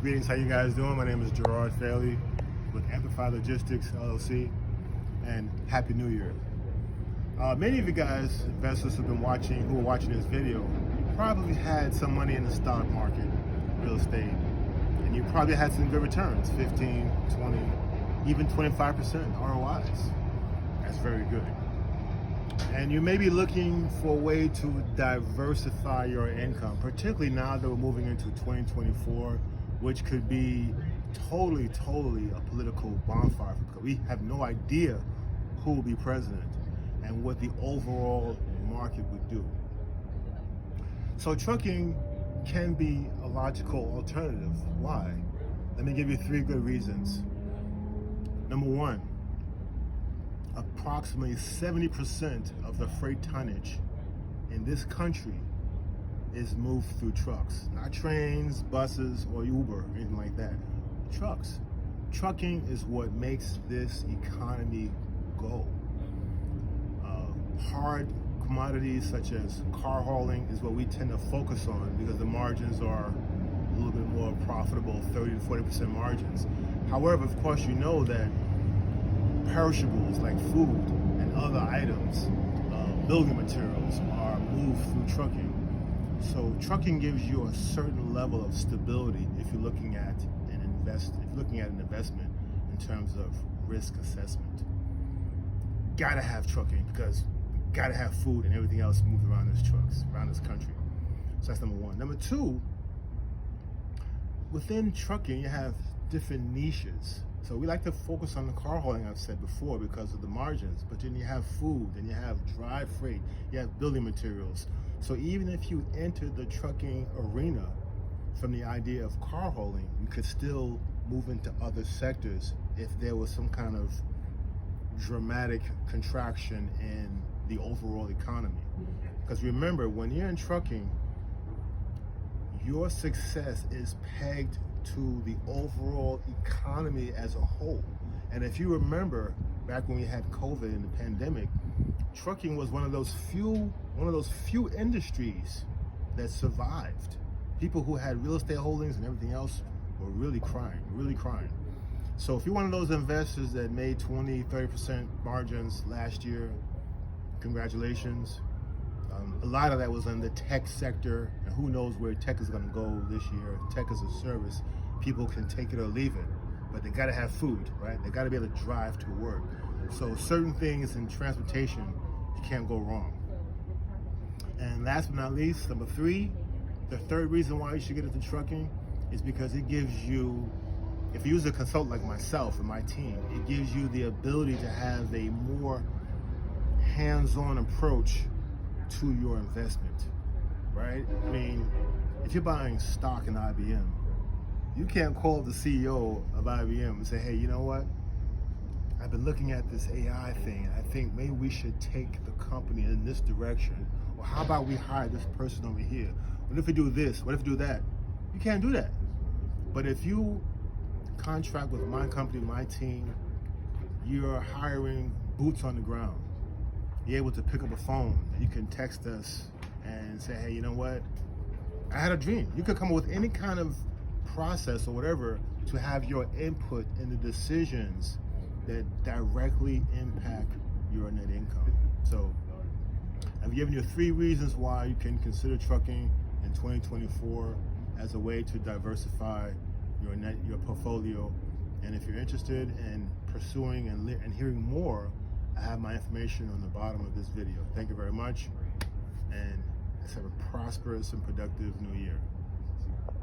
Greetings, how you guys doing? My name is Gerard with Logistics LLC, and Happy New Year. Many of you guys, investors who are watching this video, probably had some money in the stock market, real estate, and you probably had some good returns, 15, 20, even 25% ROIs. That's very good. And you may be looking for a way to diversify your income, particularly now that we're moving into 2024, which could be totally a political bonfire, because we have no idea who will be president and what the overall market would do. So trucking can be a logical alternative. Why? Let me give you 3 good reasons. Number 1, approximately 70% of the freight tonnage in this country is moved through trucks, not trains, buses, or Uber, anything like that. Trucks. Trucking is what makes this economy go. Hard commodities such as car hauling is what we tend to focus on because the margins are a little bit more profitable, 30 to 40% margins. However, of course, you know that perishables like food and other items, building materials, are moved through trucking. So trucking gives you a certain level of stability if you're looking at an investment in terms of risk assessment. Gotta have trucking because gotta have food and everything else moved around this country. So that's number 1. Number 2, within trucking you have different niches. So we like to focus on the car hauling, I've said before, because of the margins, but then you have food, and you have dry freight, you have building materials. So even if you enter the trucking arena from the idea of car hauling, you could still move into other sectors if there was some kind of dramatic contraction in the overall economy. Because remember, when you're in trucking, your success is pegged to the overall economy as a whole. And if you remember back when we had COVID and the pandemic, trucking was one of those few industries that survived. People who had real estate holdings and everything else were really crying. So if you're one of those investors that made 20, 30% margins last year, congratulations. A lot of that was in the tech sector, and who knows where tech is going to go this year. Tech is a service. People can take it or leave it, but they got to have food, right? They got to be able to drive to work. So certain things in transportation, you can't go wrong. And last but not least, number 3, the third reason why you should get into trucking is because it gives you, if you use a consultant like myself and my team, it gives you the ability to have a more hands-on approach to your investment, right? I mean, if you're buying stock in IBM, you can't call the CEO of IBM and say, hey, you know what? I've been looking at this AI thing, and I think maybe we should take the company in this direction. Or how about we hire this person over here? What if we do this? What if we do that? You can't do that. But if you contract with my company, my team, you're hiring boots on the ground. You're able to pick up a phone, and you can text us and say, hey, you know what? I had a dream. You could come up with any kind of process or whatever to have your input in the decisions that directly impact your net income. So I've given you 3 reasons why you can consider trucking in 2024 as a way to diversify your portfolio. And if you're interested in pursuing and hearing more, I have my information on the bottom of this video. Thank you very much, and let's have a prosperous and productive new year.